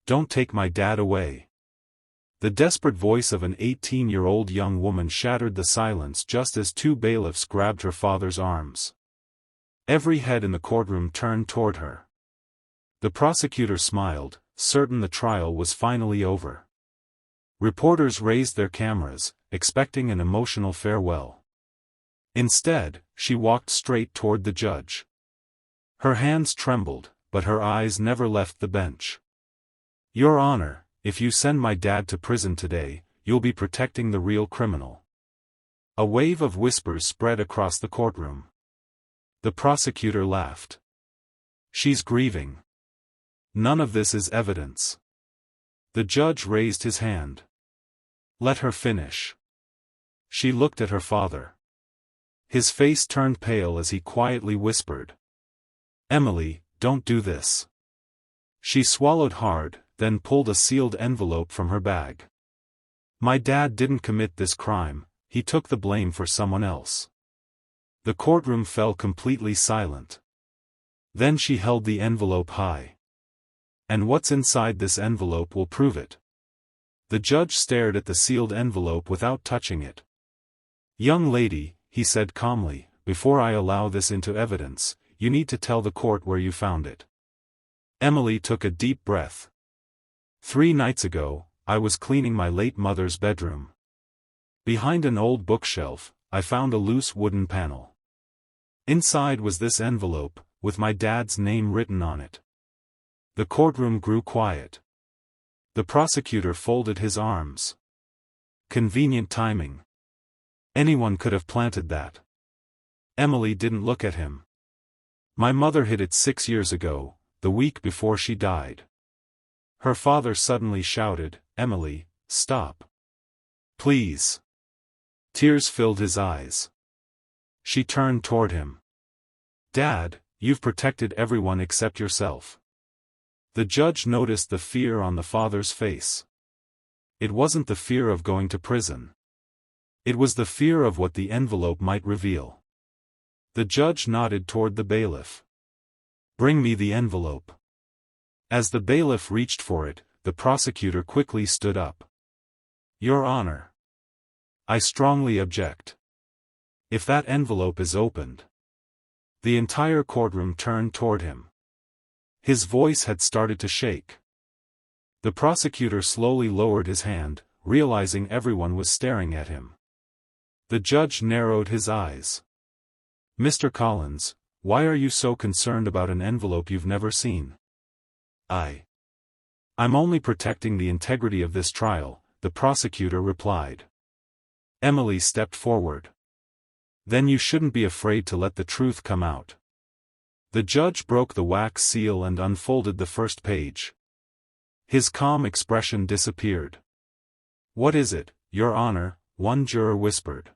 Don't take my dad away. The desperate voice of an 18-year-old young woman shattered the silence just as two bailiffs grabbed her father's arms. Every head in the courtroom turned toward her. The prosecutor smiled, certain the trial was finally over. Reporters raised their cameras, expecting an emotional farewell. Instead, she walked straight toward the judge. Her hands trembled, but her eyes never left the bench. "Your Honor, if you send my dad to prison today, you'll be protecting the real criminal." A wave of whispers spread across the courtroom. The prosecutor laughed. "She's grieving. None of this is evidence." The judge raised his hand. "Let her finish." She looked at her father. His face turned pale as he quietly whispered, "Emily, don't do this." She swallowed hard, then pulled a sealed envelope from her bag. "My dad didn't commit this crime, he took the blame for someone else." The courtroom fell completely silent. Then she held the envelope high. "And what's inside this envelope will prove it." The judge stared at the sealed envelope without touching it. "Young lady," he said calmly, "before I allow this into evidence, you need to tell the court where you found it." Emily took a deep breath. 3 nights ago, I was cleaning my late mother's bedroom. Behind an old bookshelf, I found a loose wooden panel. Inside was this envelope, with my dad's name written on it. The courtroom grew quiet. The prosecutor folded his arms. Convenient timing. Anyone could have planted that. Emily didn't look at him. "My mother hid it 6 years ago, the week before she died." Her father suddenly shouted, "Emily, stop. Please." Tears filled his eyes. She turned toward him. "Dad, you've protected everyone except yourself." The judge noticed the fear on the father's face. It wasn't the fear of going to prison. It was the fear of what the envelope might reveal. The judge nodded toward the bailiff. "Bring me the envelope." As the bailiff reached for it, the prosecutor quickly stood up. "Your Honor, I strongly object. If that envelope is opened." The entire courtroom turned toward him. His voice had started to shake. The prosecutor slowly lowered his hand, realizing everyone was staring at him. The judge narrowed his eyes. "Mr. Collins, why are you so concerned about an envelope you've never seen?" I'm only protecting the integrity of this trial," the prosecutor replied. Emily stepped forward. "Then you shouldn't be afraid to let the truth come out." The judge broke the wax seal and unfolded the first page. His calm expression disappeared. "What is it, Your Honor?" one juror whispered.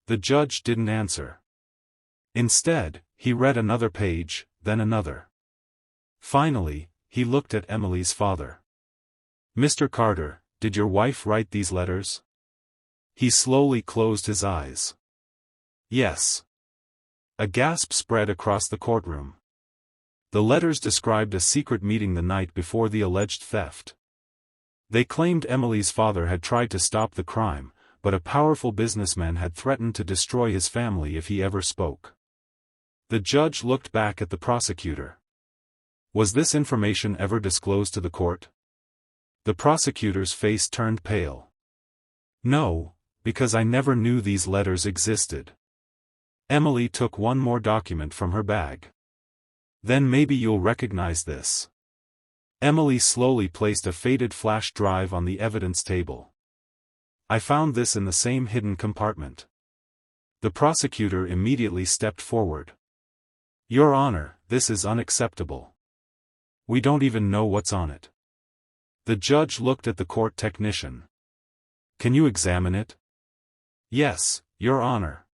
The judge didn't answer. Instead, he read another page, then another. Finally, he looked at Emily's father. "Mr. Carter, did your wife write these letters?" He slowly closed his eyes. "Yes." A gasp spread across the courtroom. The letters described a secret meeting the night before the alleged theft. They claimed Emily's father had tried to stop the crime, but a powerful businessman had threatened to destroy his family if he ever spoke. The judge looked back at the prosecutor. "Was this information ever disclosed to the court?" The prosecutor's face turned pale. "No, because I never knew these letters existed." Emily took one more document from her bag. "Then maybe you'll recognize this." Emily slowly placed a faded flash drive on the evidence table. "I found this in the same hidden compartment." The prosecutor immediately stepped forward. "Your Honor, this is unacceptable. We don't even know what's on it." The judge looked at the court technician. "Can you examine it?" "Yes, Your Honor."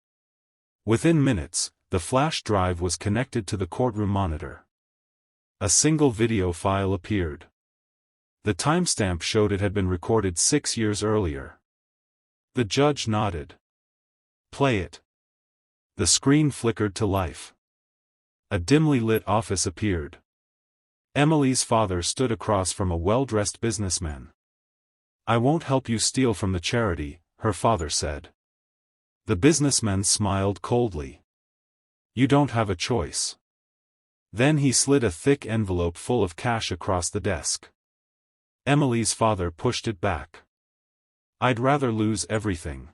Within minutes, the flash drive was connected to the courtroom monitor. A single video file appeared. The timestamp showed it had been recorded 6 years earlier. The judge nodded. "Play it." The screen flickered to life. A dimly lit office appeared. Emily's father stood across from a well-dressed businessman. "I won't help you steal from the charity," her father said. The businessman smiled coldly. "You don't have a choice." Then he slid a thick envelope full of cash across the desk. Emily's father pushed it back. "I'd rather lose everything."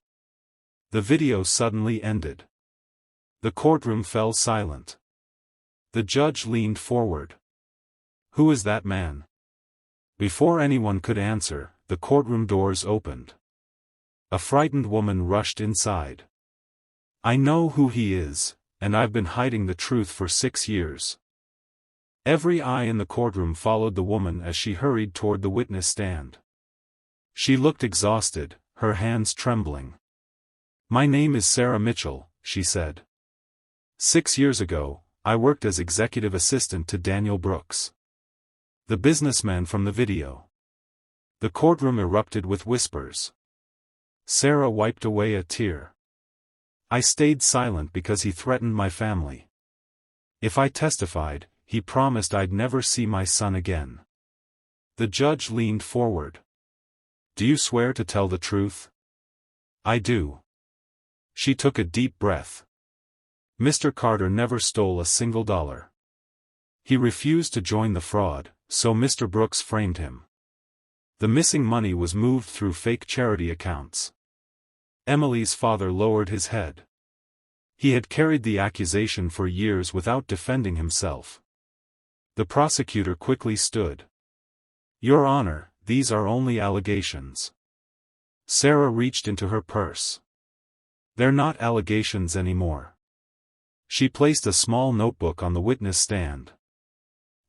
The video suddenly ended. The courtroom fell silent. The judge leaned forward. "Who is that man?" Before anyone could answer, the courtroom doors opened. A frightened woman rushed inside. "I know who he is, and I've been hiding the truth for 6 years." Every eye in the courtroom followed the woman as she hurried toward the witness stand. She looked exhausted, her hands trembling. "My name is Sarah Mitchell," she said. "6 years ago, I worked as executive assistant to Daniel Brooks, the businessman from the video." The courtroom erupted with whispers. Sarah wiped away a tear. "I stayed silent because he threatened my family. If I testified, he promised I'd never see my son again." The judge leaned forward. "Do you swear to tell the truth?" "I do." She took a deep breath. Mr. Carter never stole a single dollar. He refused to join the fraud, so Mr. Brooks framed him. The missing money was moved through fake charity accounts. Emily's father lowered his head. He had carried the accusation for years without defending himself. The prosecutor quickly stood. "Your Honor, these are only allegations." Sarah reached into her purse. "They're not allegations anymore." She placed a small notebook on the witness stand.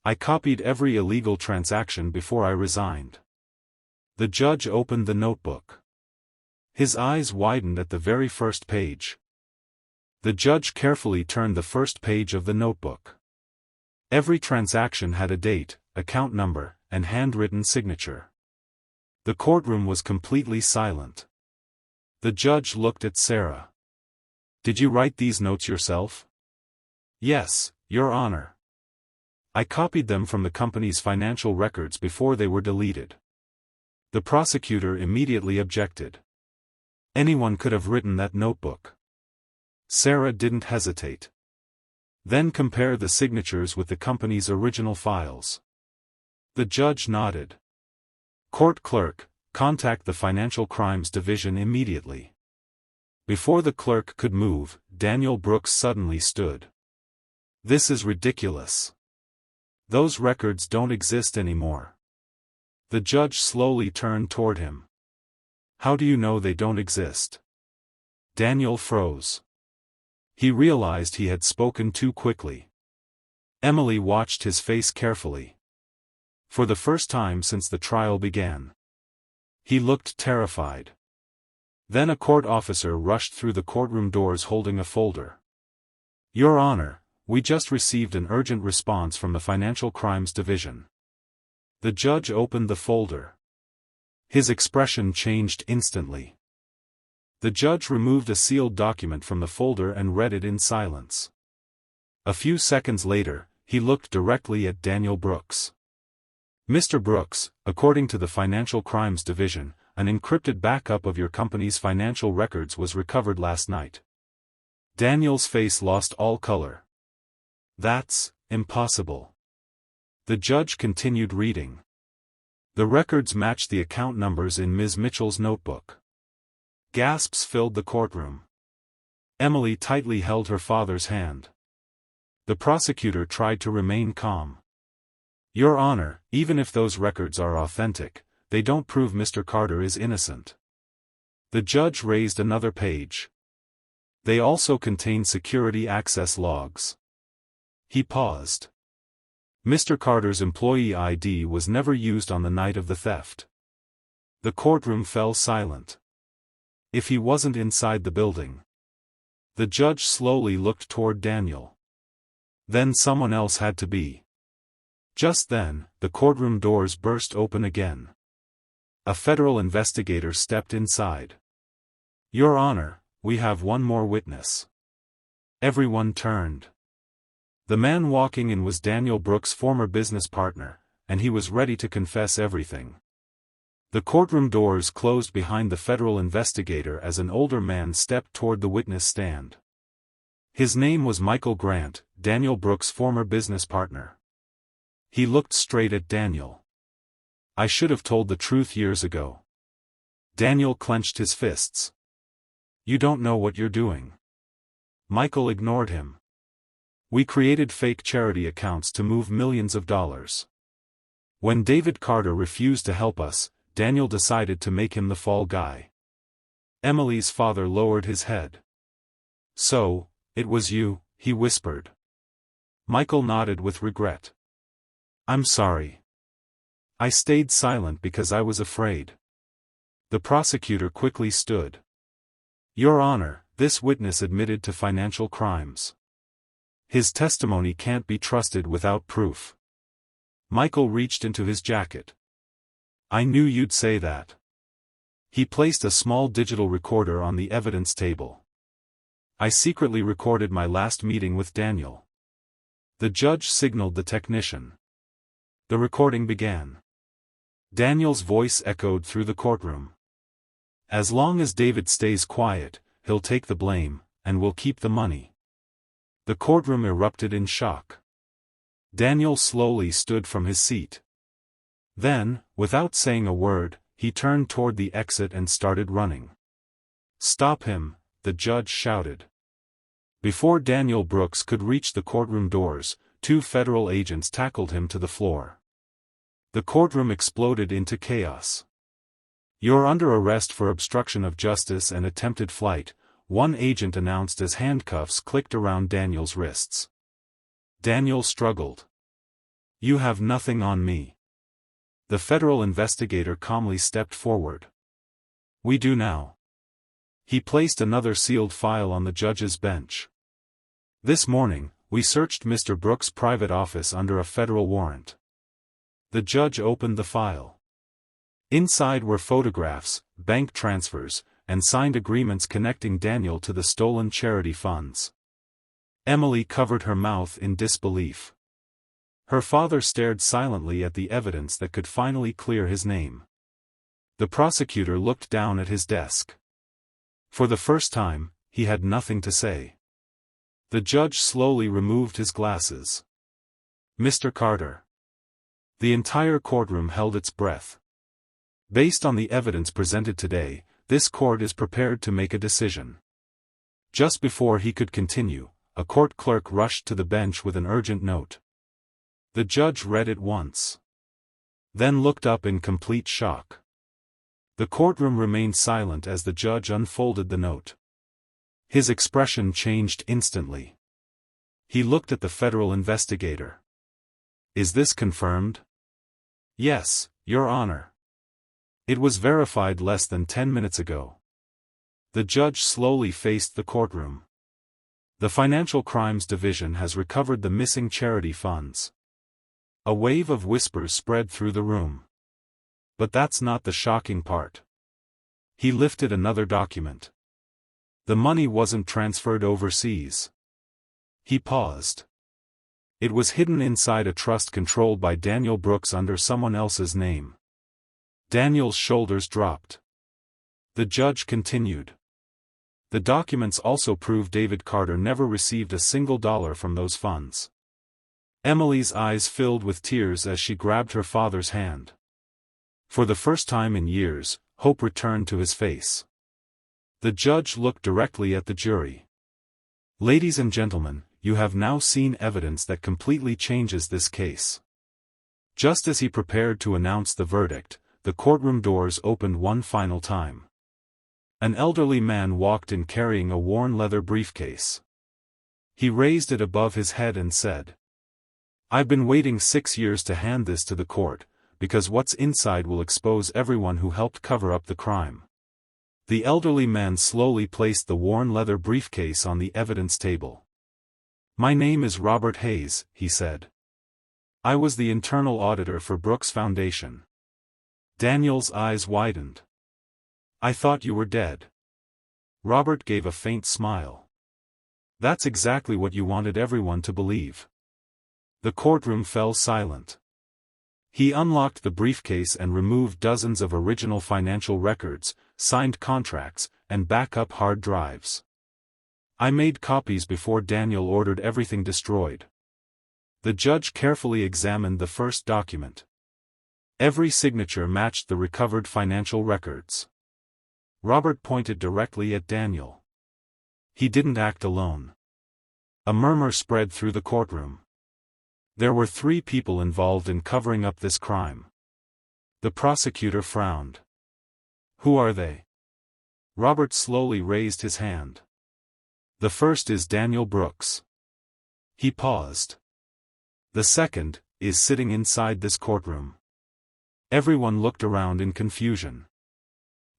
"I copied every illegal transaction before I resigned." The judge opened the notebook. His eyes widened at the very first page. The judge carefully turned the first page of the notebook. Every transaction had a date, account number, and handwritten signature. The courtroom was completely silent. The judge looked at Sarah. "Did you write these notes yourself?" "Yes, Your Honor. I copied them from the company's financial records before they were deleted." The prosecutor immediately objected. "Anyone could have written that notebook." Sarah didn't hesitate. "Then compare the signatures with the company's original files." The judge nodded. "Court clerk, contact the Financial Crimes Division immediately." Before the clerk could move, Daniel Brooks suddenly stood. "This is ridiculous. Those records don't exist anymore." The judge slowly turned toward him. "How do you know they don't exist?" Daniel froze. He realized he had spoken too quickly. Emily watched his face carefully. For the first time since the trial began, he looked terrified. Then a court officer rushed through the courtroom doors holding a folder. "Your Honor, we just received an urgent response from the Financial Crimes Division." The judge opened the folder. His expression changed instantly. The judge removed a sealed document from the folder and read it in silence. A few seconds later, he looked directly at Daniel Brooks. "Mr. Brooks, according to the Financial Crimes Division, an encrypted backup of your company's financial records was recovered last night." Daniel's face lost all color. "That's impossible." The judge continued reading. The records matched the account numbers in Ms. Mitchell's notebook. Gasps filled the courtroom. Emily tightly held her father's hand. The prosecutor tried to remain calm. "Your Honor, even if those records are authentic, they don't prove Mr. Carter is innocent." The judge raised another page. "They also contain security access logs." He paused. "Mr. Carter's employee ID was never used on the night of the theft." The courtroom fell silent. "If he wasn't inside the building?" The judge slowly looked toward Daniel. "Then someone else had to be." Just then, the courtroom doors burst open again. A federal investigator stepped inside. "Your Honor, we have one more witness." Everyone turned. The man walking in was Daniel Brooks' former business partner, and he was ready to confess everything. The courtroom doors closed behind the federal investigator as an older man stepped toward the witness stand. His name was Michael Grant, Daniel Brooks' former business partner. He looked straight at Daniel. "I should have told the truth years ago." Daniel clenched his fists. "You don't know what you're doing." Michael ignored him. "We created fake charity accounts to move millions of dollars. When David Carter refused to help us, Daniel decided to make him the fall guy." Emily's father lowered his head. "So, it was you," he whispered. Michael nodded with regret. "I'm sorry. I stayed silent because I was afraid." The prosecutor quickly stood. "Your Honor, this witness admitted to financial crimes. His testimony can't be trusted without proof." Michael reached into his jacket. "I knew you'd say that." He placed a small digital recorder on the evidence table. "I secretly recorded my last meeting with Daniel." The judge signaled the technician. The recording began. Daniel's voice echoed through the courtroom. "As long as David stays quiet, he'll take the blame, and we'll keep the money." The courtroom erupted in shock. Daniel slowly stood from his seat. Then, without saying a word, he turned toward the exit and started running. "Stop him," the judge shouted. Before Daniel Brooks could reach the courtroom doors, 2 federal agents tackled him to the floor. The courtroom exploded into chaos. "You're under arrest for obstruction of justice and attempted flight," one agent announced as handcuffs clicked around Daniel's wrists. Daniel struggled. "You have nothing on me." The federal investigator calmly stepped forward. "We do now." He placed another sealed file on the judge's bench. "This morning, we searched Mr. Brooks' private office under a federal warrant." The judge opened the file. Inside were photographs, bank transfers, and signed agreements connecting Daniel to the stolen charity funds. Emily covered her mouth in disbelief. Her father stared silently at the evidence that could finally clear his name. The prosecutor looked down at his desk. For the first time, he had nothing to say. The judge slowly removed his glasses. "Mr. Carter." The entire courtroom held its breath. "Based on the evidence presented today, this court is prepared to make a decision." Just before he could continue, a court clerk rushed to the bench with an urgent note. The judge read it once. Then looked up in complete shock. The courtroom remained silent as the judge unfolded the note. His expression changed instantly. He looked at the federal investigator. "Is this confirmed?" "Yes, Your Honor. It was verified less than 10 minutes ago." The judge slowly faced the courtroom. "The Financial Crimes Division has recovered the missing charity funds." A wave of whispers spread through the room. But that's not the shocking part. He lifted another document. The money wasn't transferred overseas. He paused. It was hidden inside a trust controlled by Daniel Brooks under someone else's name. Daniel's shoulders dropped. The judge continued. "The documents also prove David Carter never received a single dollar from those funds." Emily's eyes filled with tears as she grabbed her father's hand. For the first time in years, hope returned to his face. The judge looked directly at the jury. "Ladies and gentlemen, you have now seen evidence that completely changes this case." Just as he prepared to announce the verdict, the courtroom doors opened one final time. An elderly man walked in carrying a worn leather briefcase. He raised it above his head and said, "I've been waiting 6 years to hand this to the court, because what's inside will expose everyone who helped cover up the crime." The elderly man slowly placed the worn leather briefcase on the evidence table. "My name is Robert Hayes," he said. "I was the internal auditor for Brooks Foundation." Daniel's eyes widened. "I thought you were dead." Robert gave a faint smile. "That's exactly what you wanted everyone to believe." The courtroom fell silent. He unlocked the briefcase and removed dozens of original financial records, signed contracts, and backup hard drives. I made copies before Daniel ordered everything destroyed. The judge carefully examined the first document. Every signature matched the recovered financial records. Robert pointed directly at Daniel. He didn't act alone. A murmur spread through the courtroom. There were 3 people involved in covering up this crime. The prosecutor frowned. Who are they? Robert slowly raised his hand. The first is Daniel Brooks. He paused. The second is sitting inside this courtroom. Everyone looked around in confusion.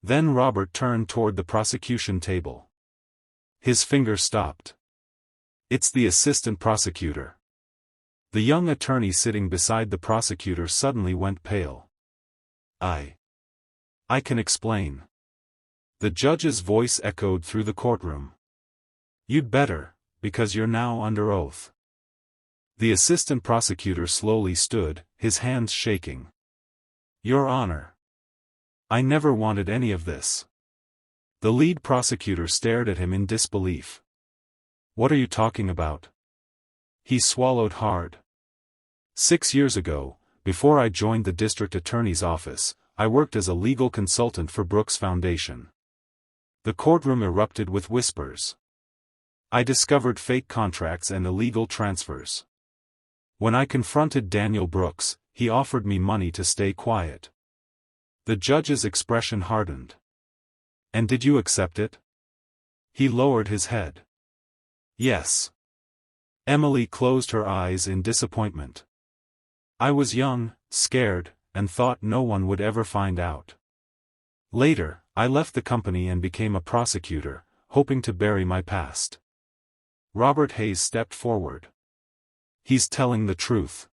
Then Robert turned toward the prosecution table. His finger stopped. It's the assistant prosecutor. The young attorney sitting beside the prosecutor suddenly went pale. I can explain. The judge's voice echoed through the courtroom. You'd better, because you're now under oath. The assistant prosecutor slowly stood, his hands shaking. Your Honor. I never wanted any of this. The lead prosecutor stared at him in disbelief. What are you talking about? He swallowed hard. 6 years ago, before I joined the district attorney's office, I worked as a legal consultant for Brooks Foundation. The courtroom erupted with whispers. I discovered fake contracts and illegal transfers. When I confronted Daniel Brooks, he offered me money to stay quiet. The judge's expression hardened. And did you accept it? He lowered his head. Yes. Emily closed her eyes in disappointment. I was young, scared, and thought no one would ever find out. Later, I left the company and became a prosecutor, hoping to bury my past. Robert Hayes stepped forward. He's telling the truth.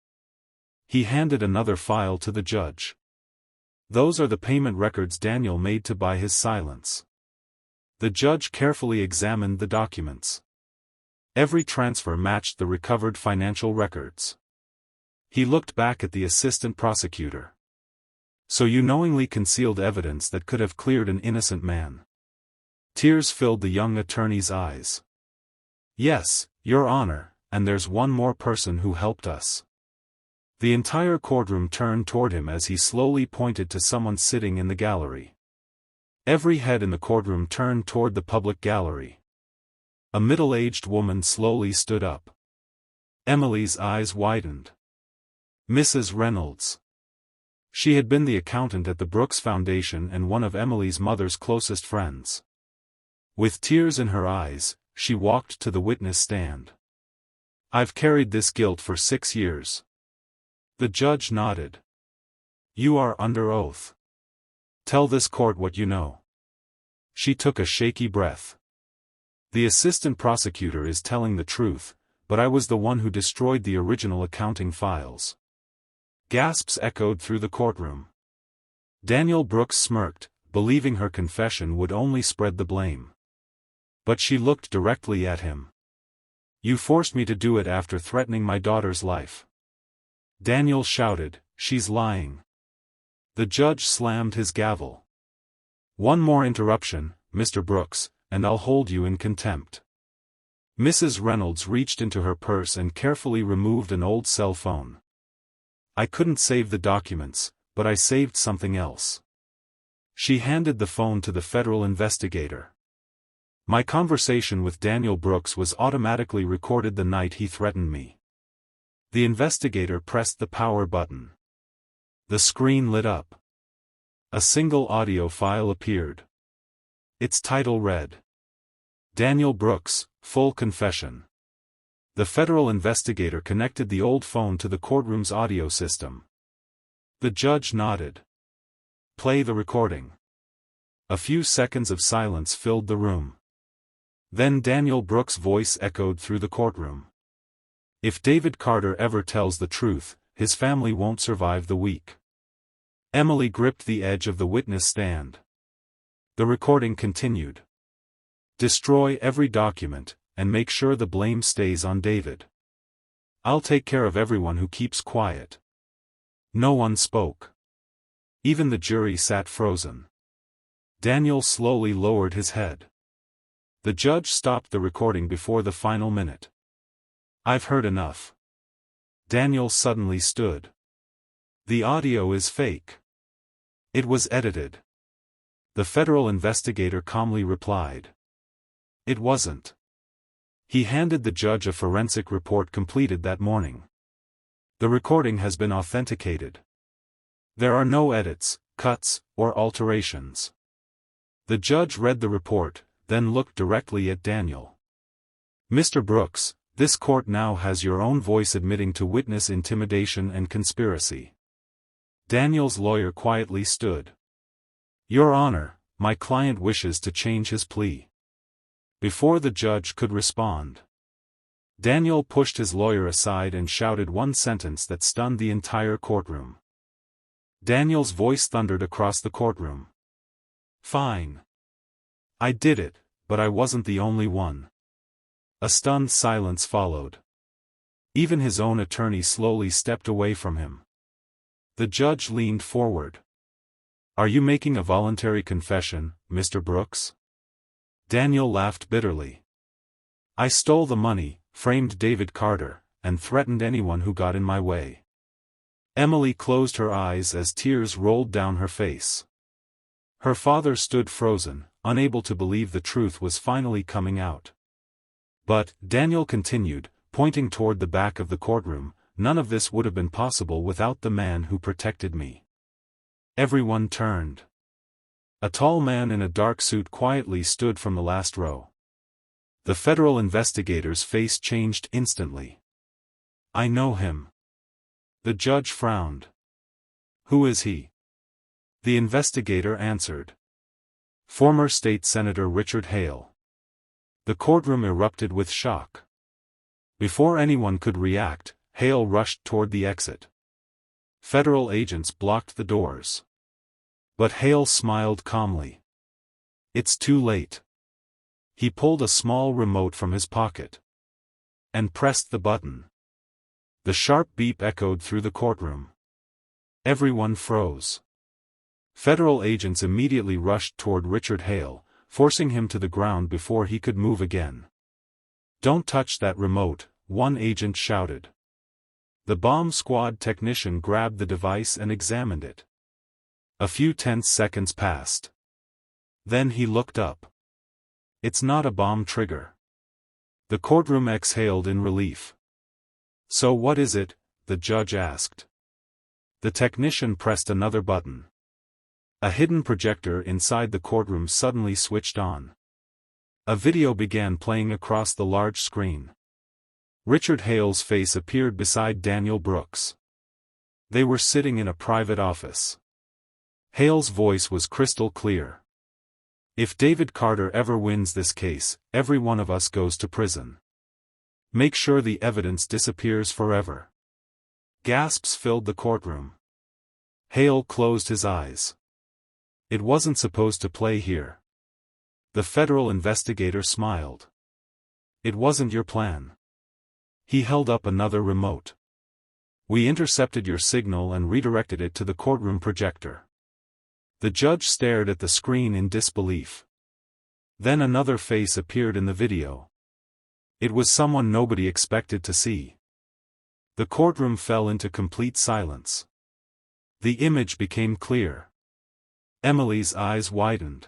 He handed another file to the judge. Those are the payment records Daniel made to buy his silence. The judge carefully examined the documents. Every transfer matched the recovered financial records. He looked back at the assistant prosecutor. So you knowingly concealed evidence that could have cleared an innocent man. Tears filled the young attorney's eyes. Yes, Your Honor, and there's one more person who helped us. The entire courtroom turned toward him as he slowly pointed to someone sitting in the gallery. Every head in the courtroom turned toward the public gallery. A middle-aged woman slowly stood up. Emily's eyes widened. Mrs. Reynolds. She had been the accountant at the Brooks Foundation and one of Emily's mother's closest friends. With tears in her eyes, she walked to the witness stand. I've carried this guilt for 6 years. The judge nodded. You are under oath. Tell this court what you know. She took a shaky breath. The assistant prosecutor is telling the truth, but I was the one who destroyed the original accounting files. Gasps echoed through the courtroom. Daniel Brooks smirked, believing her confession would only spread the blame. But she looked directly at him. You forced me to do it after threatening my daughter's life. Daniel shouted, she's lying. The judge slammed his gavel. One more interruption, Mr. Brooks, and I'll hold you in contempt. Mrs. Reynolds reached into her purse and carefully removed an old cell phone. I couldn't save the documents, but I saved something else. She handed the phone to the federal investigator. My conversation with Daniel Brooks was automatically recorded the night he threatened me. The investigator pressed the power button. The screen lit up. A single audio file appeared. Its title read, Daniel Brooks, Full Confession. The federal investigator connected the old phone to the courtroom's audio system. The judge nodded. Play the recording. A few seconds of silence filled the room. Then Daniel Brooks' voice echoed through the courtroom. If David Carter ever tells the truth, his family won't survive the week. Emily gripped the edge of the witness stand. The recording continued. Destroy every document, and make sure the blame stays on David. I'll take care of everyone who keeps quiet." No one spoke. Even the jury sat frozen. Daniel slowly lowered his head. The judge stopped the recording before the final minute. "I've heard enough." Daniel suddenly stood. "The audio is fake. It was edited." The federal investigator calmly replied. "It wasn't." He handed the judge a forensic report completed that morning. "The recording has been authenticated. There are no edits, cuts, or alterations." The judge read the report, then looked directly at Daniel. "Mr. Brooks, this court now has your own voice admitting to witness intimidation and conspiracy." Daniel's lawyer quietly stood. "Your Honor, my client wishes to change his plea." Before the judge could respond, Daniel pushed his lawyer aside and shouted one sentence that stunned the entire courtroom. Daniel's voice thundered across the courtroom. "Fine. I did it, but I wasn't the only one." A stunned silence followed. Even his own attorney slowly stepped away from him. The judge leaned forward. "Are you making a voluntary confession, Mr. Brooks?" Daniel laughed bitterly. "I stole the money, framed David Carter, and threatened anyone who got in my way." Emily closed her eyes as tears rolled down her face. Her father stood frozen, unable to believe the truth was finally coming out. "But," Daniel continued, pointing toward the back of the courtroom, "none of this would have been possible without the man who protected me." Everyone turned. A tall man in a dark suit quietly stood from the last row. The federal investigator's face changed instantly. "I know him." The judge frowned. "Who is he?" The investigator answered. "Former State Senator Richard Hale." The courtroom erupted with shock. Before anyone could react, Hale rushed toward the exit. Federal agents blocked the doors. But Hale smiled calmly. "It's too late." He pulled a small remote from his pocket and pressed the button. The sharp beep echoed through the courtroom. Everyone froze. Federal agents immediately rushed toward Richard Hale, forcing him to the ground before he could move again. "Don't touch that remote," one agent shouted. The bomb squad technician grabbed the device and examined it. A few tense seconds passed. Then he looked up. "It's not a bomb trigger." The courtroom exhaled in relief. "So what is it?" the judge asked. The technician pressed another button. A hidden projector inside the courtroom suddenly switched on. A video began playing across the large screen. Richard Hale's face appeared beside Daniel Brooks. They were sitting in a private office. Hale's voice was crystal clear. "If David Carter ever wins this case, every one of us goes to prison. Make sure the evidence disappears forever." Gasps filled the courtroom. Hale closed his eyes. "It wasn't supposed to play here." The federal investigator smiled. "It wasn't your plan." He held up another remote. "We intercepted your signal and redirected it to the courtroom projector." The judge stared at the screen in disbelief. Then another face appeared in the video. It was someone nobody expected to see. The courtroom fell into complete silence. The image became clear. Emily's eyes widened.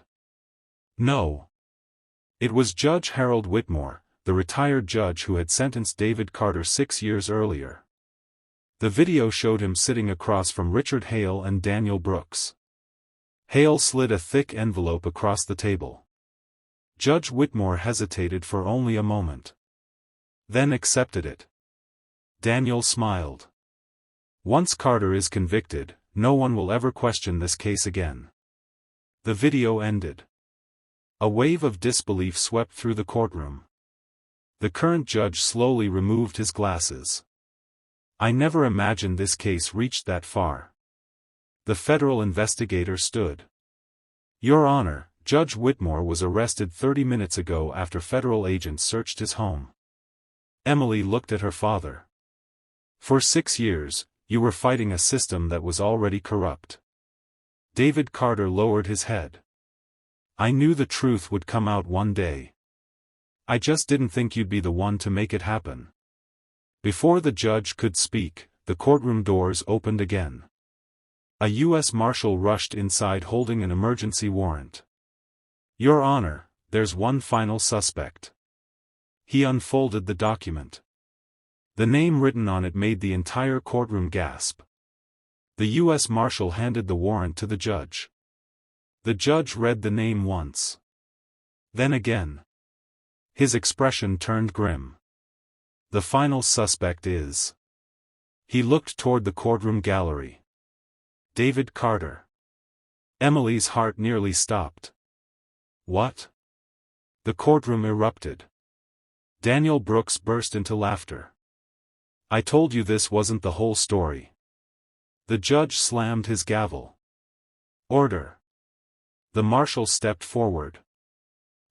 No. It was Judge Harold Whitmore, the retired judge who had sentenced David Carter 6 years earlier. The video showed him sitting across from Richard Hale and Daniel Brooks. Hale slid a thick envelope across the table. Judge Whitmore hesitated for only a moment. Then accepted it. Daniel smiled. "Once Carter is convicted, no one will ever question this case again." The video ended. A wave of disbelief swept through the courtroom. The current judge slowly removed his glasses. "I never imagined this case reached that far." The federal investigator stood. "Your Honor, Judge Whitmore was arrested 30 minutes ago after federal agents searched his home." Emily looked at her father. For 6 years, you were fighting a system that was already corrupt. David Carter lowered his head. I knew the truth would come out one day. I just didn't think you'd be the one to make it happen. Before the judge could speak, the courtroom doors opened again. A U.S. Marshal rushed inside holding an emergency warrant. Your Honor, there's one final suspect. He unfolded the document. The name written on it made the entire courtroom gasp. The U.S. Marshal handed the warrant to the judge. The judge read the name once. Then again. His expression turned grim. The final suspect is. He looked toward the courtroom gallery. David Carter. Emily's heart nearly stopped. What? The courtroom erupted. Daniel Brooks burst into laughter. I told you this wasn't the whole story. The judge slammed his gavel. Order. The marshal stepped forward.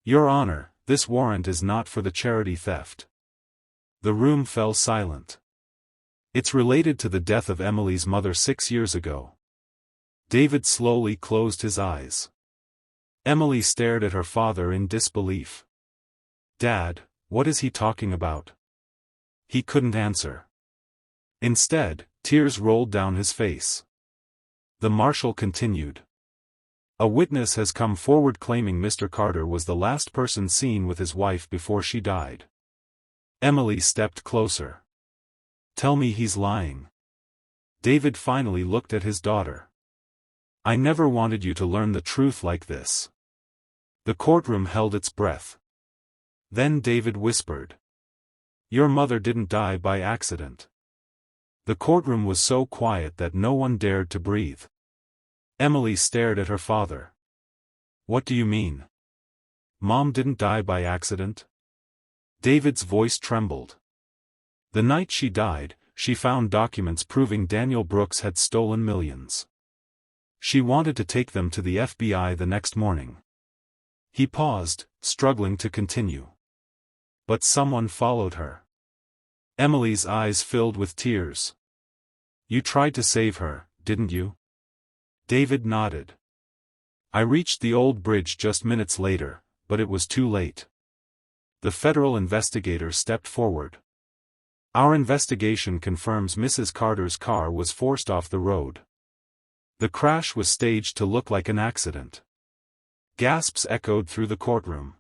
Your Honor, this warrant is not for the charity theft. The room fell silent. It's related to the death of Emily's mother 6 years ago. David slowly closed his eyes. Emily stared at her father in disbelief. Dad, what is he talking about? He couldn't answer. Instead, tears rolled down his face. The marshal continued. A witness has come forward claiming Mr. Carter was the last person seen with his wife before she died. Emily stepped closer. Tell me he's lying. David finally looked at his daughter. I never wanted you to learn the truth like this. The courtroom held its breath. Then David whispered. Your mother didn't die by accident. The courtroom was so quiet that no one dared to breathe. Emily stared at her father. What do you mean? Mom didn't die by accident? David's voice trembled. The night she died, she found documents proving Daniel Brooks had stolen millions. She wanted to take them to the FBI the next morning. He paused, struggling to continue. But someone followed her. Emily's eyes filled with tears. You tried to save her, didn't you? David nodded. I reached the old bridge just minutes later, but it was too late. The federal investigator stepped forward. Our investigation confirms Mrs. Carter's car was forced off the road. The crash was staged to look like an accident. Gasps echoed through the courtroom.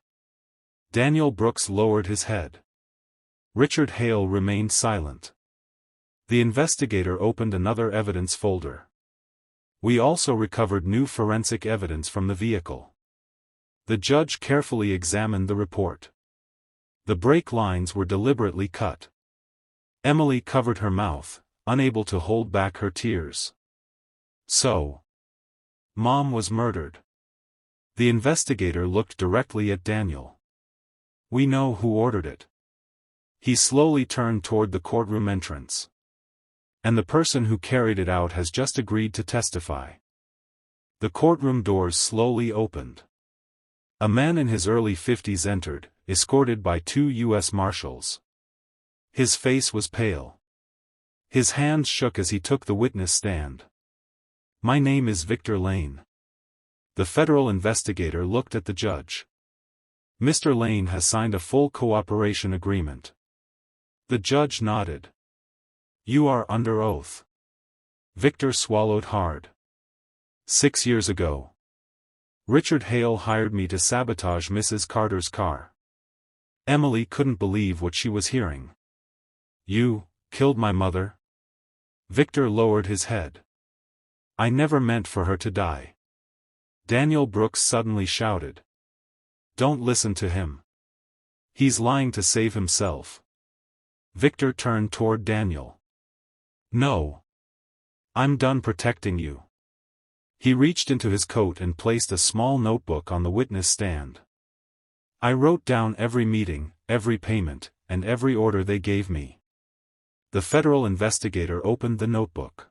Daniel Brooks lowered his head. Richard Hale remained silent. The investigator opened another evidence folder. We also recovered new forensic evidence from the vehicle. The judge carefully examined the report. The brake lines were deliberately cut. Emily covered her mouth, unable to hold back her tears. So, Mom was murdered. The investigator looked directly at Daniel. We know who ordered it. He slowly turned toward the courtroom entrance. And the person who carried it out has just agreed to testify. The courtroom doors slowly opened. A man in his early 50s entered, escorted by 2 U.S. Marshals. His face was pale. His hands shook as he took the witness stand. My name is Victor Lane. The federal investigator looked at the judge. Mr. Lane has signed a full cooperation agreement. The judge nodded. You are under oath. Victor swallowed hard. 6 years ago. Richard Hale hired me to sabotage Mrs. Carter's car. Emily couldn't believe what she was hearing. You killed my mother? Victor lowered his head. I never meant for her to die. Daniel Brooks suddenly shouted. Don't listen to him. He's lying to save himself. Victor turned toward Daniel. No. I'm done protecting you. He reached into his coat and placed a small notebook on the witness stand. I wrote down every meeting, every payment, and every order they gave me. The federal investigator opened the notebook.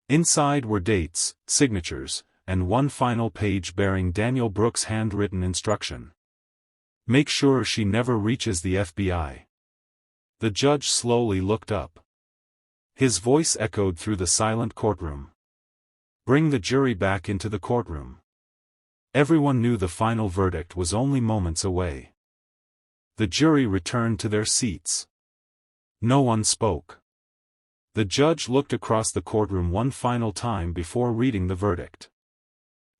Inside were dates, signatures, and one final page bearing Daniel Brooks' handwritten instruction. Make sure she never reaches the FBI. The judge slowly looked up. His voice echoed through the silent courtroom. Bring the jury back into the courtroom. Everyone knew the final verdict was only moments away. The jury returned to their seats. No one spoke. The judge looked across the courtroom one final time before reading the verdict.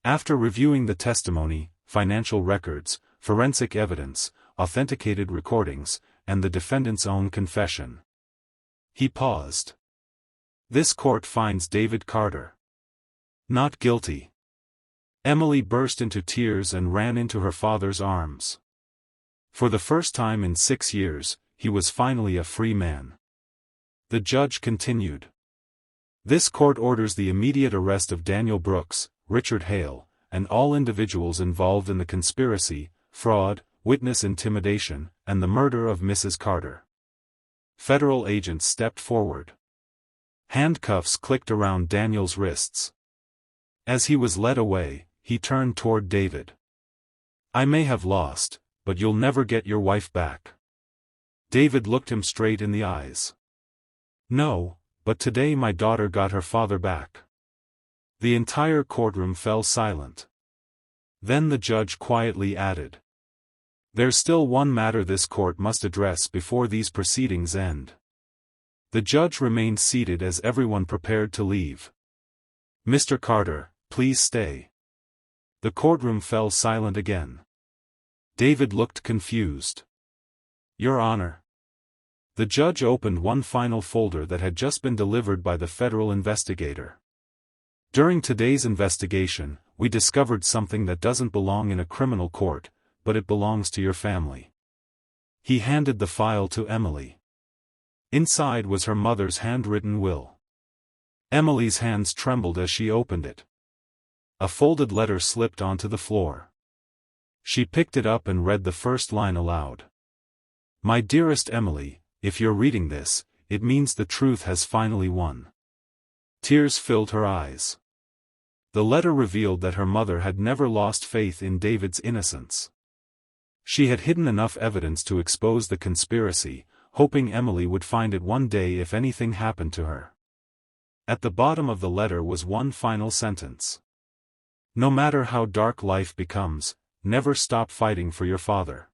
After reviewing the testimony, financial records, forensic evidence, authenticated recordings, and the defendant's own confession, he paused. This court finds David Carter not guilty. Emily burst into tears and ran into her father's arms. For the first time in 6 years, he was finally a free man. The judge continued. This court orders the immediate arrest of Daniel Brooks, Richard Hale, and all individuals involved in the conspiracy, fraud, witness intimidation, and the murder of Mrs. Carter. Federal agents stepped forward. Handcuffs clicked around Daniel's wrists. As he was led away, he turned toward David. I may have lost, but you'll never get your wife back. David looked him straight in the eyes. No, but today my daughter got her father back. The entire courtroom fell silent. Then the judge quietly added. There's still one matter this court must address before these proceedings end. The judge remained seated as everyone prepared to leave. Mr. Carter, please stay. The courtroom fell silent again. David looked confused. Your Honor. The judge opened one final folder that had just been delivered by the federal investigator. During today's investigation, we discovered something that doesn't belong in a criminal court, but it belongs to your family. He handed the file to Emily. Inside was her mother's handwritten will. Emily's hands trembled as she opened it. A folded letter slipped onto the floor. She picked it up and read the first line aloud. My dearest Emily, if you're reading this, it means the truth has finally won. Tears filled her eyes. The letter revealed that her mother had never lost faith in David's innocence. She had hidden enough evidence to expose the conspiracy, hoping Emily would find it one day if anything happened to her. At the bottom of the letter was one final sentence. No matter how dark life becomes, never stop fighting for your father.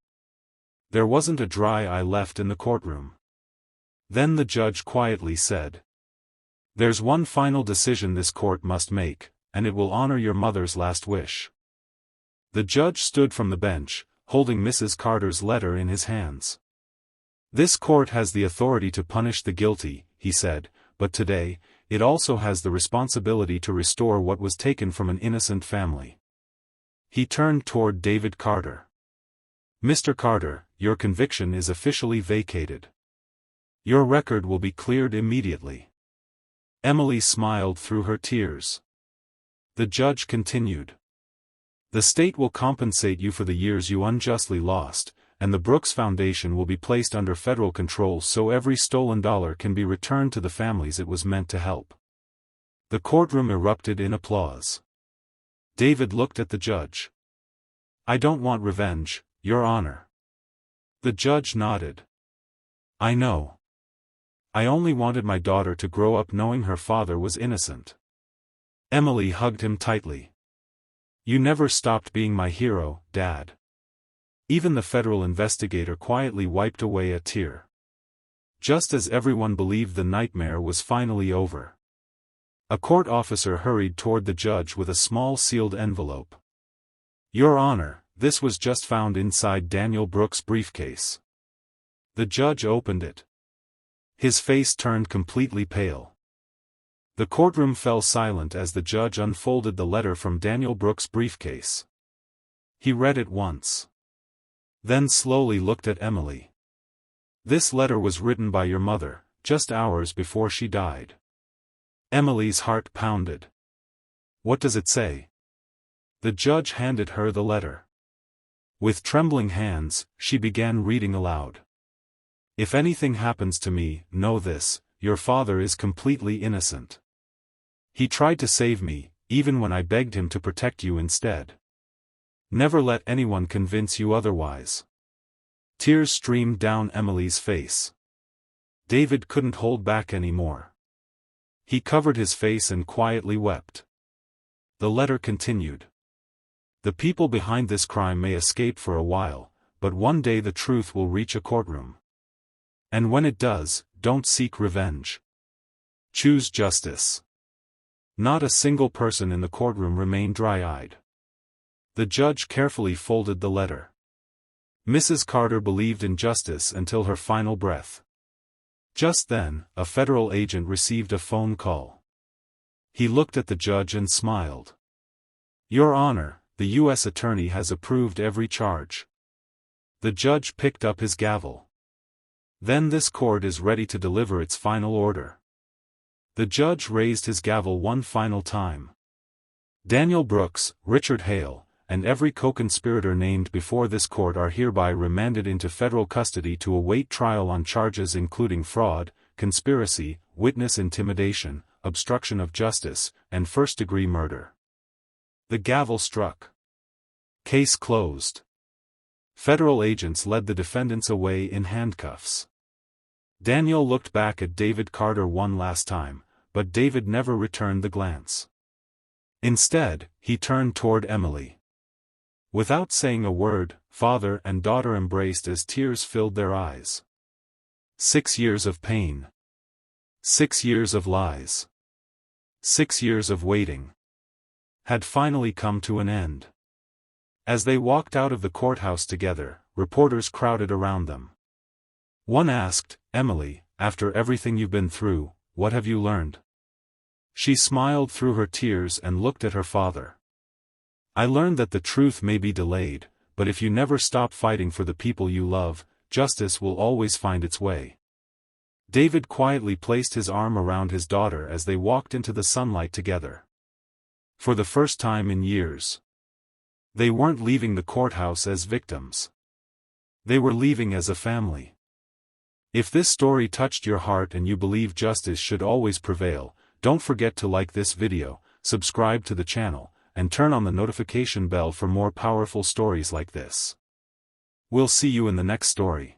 There wasn't a dry eye left in the courtroom. Then the judge quietly said. There's one final decision this court must make, and it will honor your mother's last wish. The judge stood from the bench, holding Mrs. Carter's letter in his hands. This court has the authority to punish the guilty, he said, but today, it also has the responsibility to restore what was taken from an innocent family. He turned toward David Carter. Mr. Carter, your conviction is officially vacated. Your record will be cleared immediately. Emily smiled through her tears. The judge continued. The state will compensate you for the years you unjustly lost, and the Brooks Foundation will be placed under federal control so every stolen dollar can be returned to the families it was meant to help. The courtroom erupted in applause. David looked at the judge. I don't want revenge, Your Honor. The judge nodded. I know. I only wanted my daughter to grow up knowing her father was innocent. Emily hugged him tightly. You never stopped being my hero, Dad. Even the federal investigator quietly wiped away a tear. Just as everyone believed the nightmare was finally over. A court officer hurried toward the judge with a small sealed envelope. Your Honor, this was just found inside Daniel Brooks' briefcase. The judge opened it. His face turned completely pale. The courtroom fell silent as the judge unfolded the letter from Daniel Brooks' briefcase. He read it once. Then slowly looked at Emily. This letter was written by your mother, just hours before she died. Emily's heart pounded. What does it say? The judge handed her the letter. With trembling hands, she began reading aloud. If anything happens to me, know this, your father is completely innocent. He tried to save me, even when I begged him to protect you instead. Never let anyone convince you otherwise. Tears streamed down Emily's face. David couldn't hold back anymore. He covered his face and quietly wept. The letter continued. The people behind this crime may escape for a while, but one day the truth will reach a courtroom. And when it does, don't seek revenge. Choose justice. Not a single person in the courtroom remained dry-eyed. The judge carefully folded the letter. Mrs. Carter believed in justice until her final breath. Just then, a federal agent received a phone call. He looked at the judge and smiled. "Your Honor, the U.S. Attorney has approved every charge." The judge picked up his gavel. "Then this court is ready to deliver its final order." The judge raised his gavel one final time. Daniel Brooks, Richard Hale, and every co-conspirator named before this court are hereby remanded into federal custody to await trial on charges including fraud, conspiracy, witness intimidation, obstruction of justice, and first-degree murder. The gavel struck. Case closed. Federal agents led the defendants away in handcuffs. Daniel looked back at David Carter one last time, but David never returned the glance. Instead, he turned toward Emily. Without saying a word, father and daughter embraced as tears filled their eyes. 6 years of pain. 6 years of lies. 6 years of waiting had finally come to an end. As they walked out of the courthouse together, reporters crowded around them. One asked, "Emily, after everything you've been through, what have you learned?" She smiled through her tears and looked at her father. "I learned that the truth may be delayed, but if you never stop fighting for the people you love, justice will always find its way." David quietly placed his arm around his daughter as they walked into the sunlight together. For the first time in years, they weren't leaving the courthouse as victims. They were leaving as a family. If this story touched your heart and you believe justice should always prevail, don't forget to like this video, subscribe to the channel, and turn on the notification bell for more powerful stories like this. We'll see you in the next story.